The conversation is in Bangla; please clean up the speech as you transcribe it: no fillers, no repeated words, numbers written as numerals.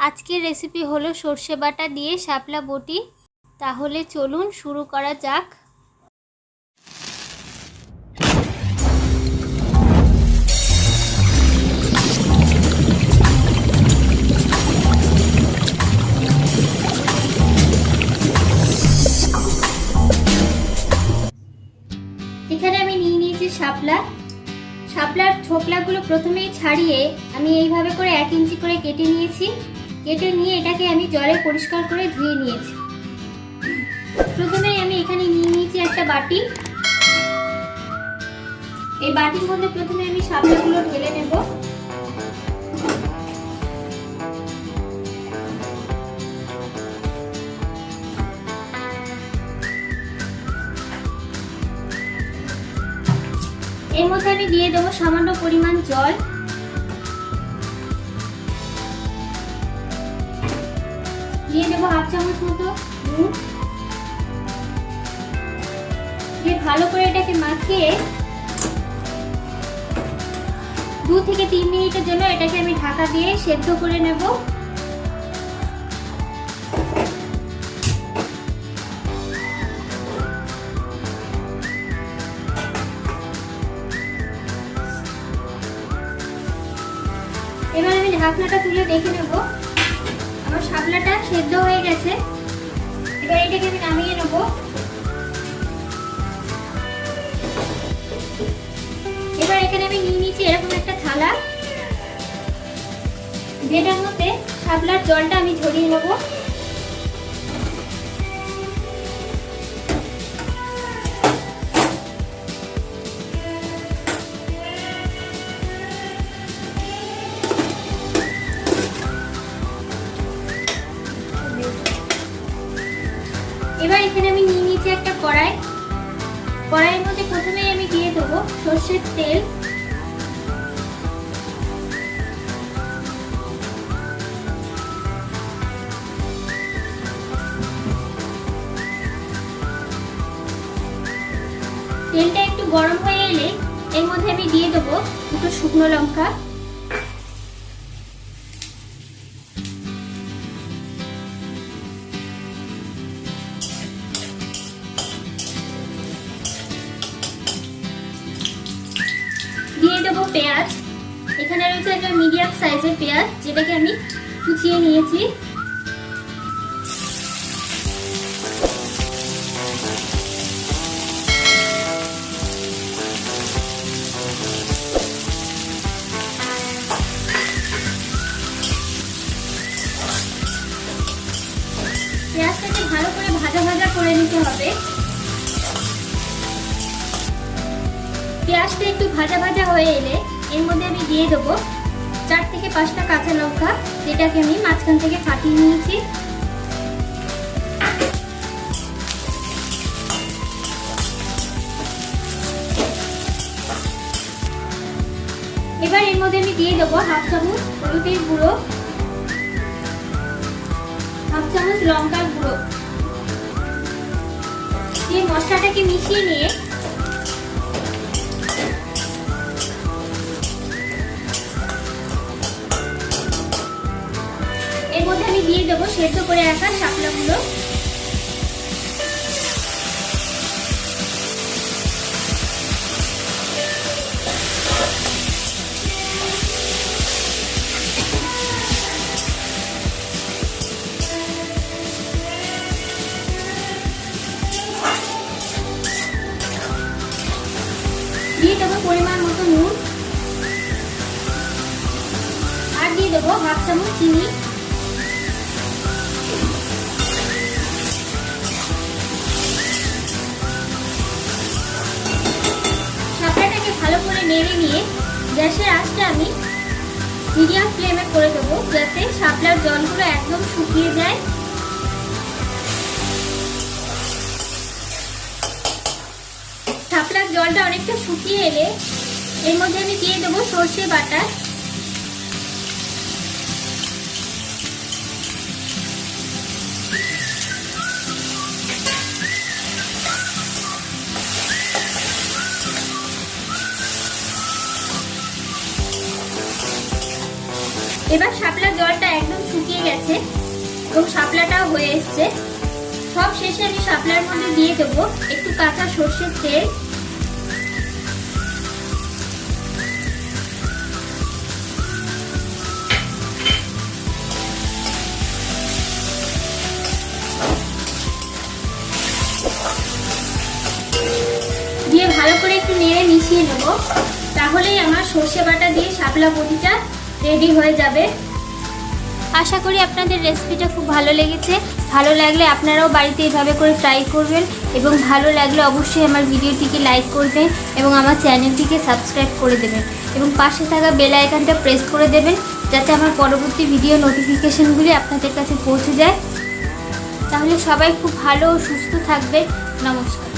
আজকের রেসিপি হলো সর্ষে বাটা দিয়ে শাপলা বটি। তাহলে চলুন শুরু করা যাক। এখানে আমি নিয়ে নিয়েছি শাপলা। শাপলার ছোকলাগুলো প্রথমেই ছাড়িয়ে আমি এইভাবে করে 1 ইঞ্চি করে কেটে নিয়েছি। কেটে নিয়ে এটাকে আমি জলে পরিষ্কার করে ধুয়ে নিয়েছি। প্রথমেই আমি এখানে নিয়ে নিয়েছি একটা বাটি। এই বাটির মধ্যে প্রথমে আমি শাপলাগুলো ঢেলে নেব। এর মধ্যে আমি দিয়ে দেবো সামান্য পরিমাণ জল। দিয়ে দেবো 1/2 চামচ মতো নুন। দিয়ে ভালো করে এটাকে মাখিয়ে 2 থেকে 3 মিনিটের জন্য এটাকে আমি ঢাকা দিয়ে সেদ্ধ করে নেব। এবার আমি ঢাকনাটা তুলে দেখে নেব আমার শাপলাটা সেদ্ধ হয়ে গেছে। এবার এটাকে আমি নামিয়ে নেব। এবার এখানে আমি নিয়ে নিয়েছি এরকম একটা থালা, যেটার মধ্যে শাপলার জলটা আমি ঝরিয়ে নেব। এবার এখানে আমি নিয়ে নিয়েছি একটা কড়াই। কড়াইয়ের মধ্যে প্রথমেই আমি দিয়ে দেবো সর্ষের তেল। তেলটা একটু গরম হয়ে এলে এর মধ্যে আমি দিয়ে দেবো 2টো শুকনো লঙ্কা। দিয়ে দেবো পেঁয়াজ। এখানে রয়েছে একটা মিডিয়াম সাইজের পেঁয়াজ, যেটাকে আমি কুচিয়ে নিয়েছি। পেঁয়াজটাকে ভালো করে ভাজা ভাজা করে নিতে হবে। পেঁয়াজটা একটু ভাজা ভাজা হয়ে এলে এর মধ্যে আমি দিয়ে দেবো 4 থেকে 5টা কাঁচা লঙ্কা, যেটাকে আমি মাঝখান থেকে ফাটিয়ে নিয়েছি। এবার এর মধ্যে আমি দিয়ে দেবো 1/2 চামচ হলুদের গুঁড়ো, 1/2 চামচ লঙ্কার গুঁড়ো। এই মশলাটাকে মিশিয়ে নিয়ে এর মধ্যে আমি দিয়ে দেবো সেদ্ধ করে রাখা শাপলাগুলো। দিয়ে দেবো পরিমাণ মতো নুন, আর দিয়ে দেবো 1/2 চামচ চিনি। শাপলাটাকে ভালো করে নেড়ে নিয়ে গ্যাসের আঁচটা আমি মিডিয়াম ফ্লেমে করে দেবো, যাতে শাপলার জলগুলো একদম শুকিয়ে যায়। শাপলার জলটা অনেকটা শুকিয়ে এলে এর মধ্যে আমি দিয়ে দেবো সর্ষে বাটা। এবার শাপলার জলটা একদম শুকিয়ে গেছে। এবং শাপলাটাও হয়ে এসছে। সব শেষে আমি শাপলার মধ্যে দিয়ে দেবো একটু কাঁচা সর্ষের তেল। দিয়ে ভালো করে একটু নেড়ে মিশিয়ে নেব, তাহলেই আমার সর্ষে বাটা দিয়ে শাপলা বটিটা রেডি হয়ে যাবে। আশা করি আপনাদের রেসিপিটা খুব ভালো লেগেছে। ভালো লাগলে আপনারাও বাড়িতে এইভাবে করে ট্রাই করবেন এবং ভালো লাগলে অবশ্যই আমার ভিডিওটিকে লাইক করবেন এবং আমার চ্যানেলটিকে সাবস্ক্রাইব করে দেবেন এবং পাশে থাকা বেল আইকনটা প্রেস করে দেবেন, যাতে আমার পরবর্তী ভিডিও নোটিফিকেশনগুলি আপনাদের কাছে পৌঁছে যায়। তাহলে সবাই খুব ভালো ও সুস্থ থাকবে। নমস্কার।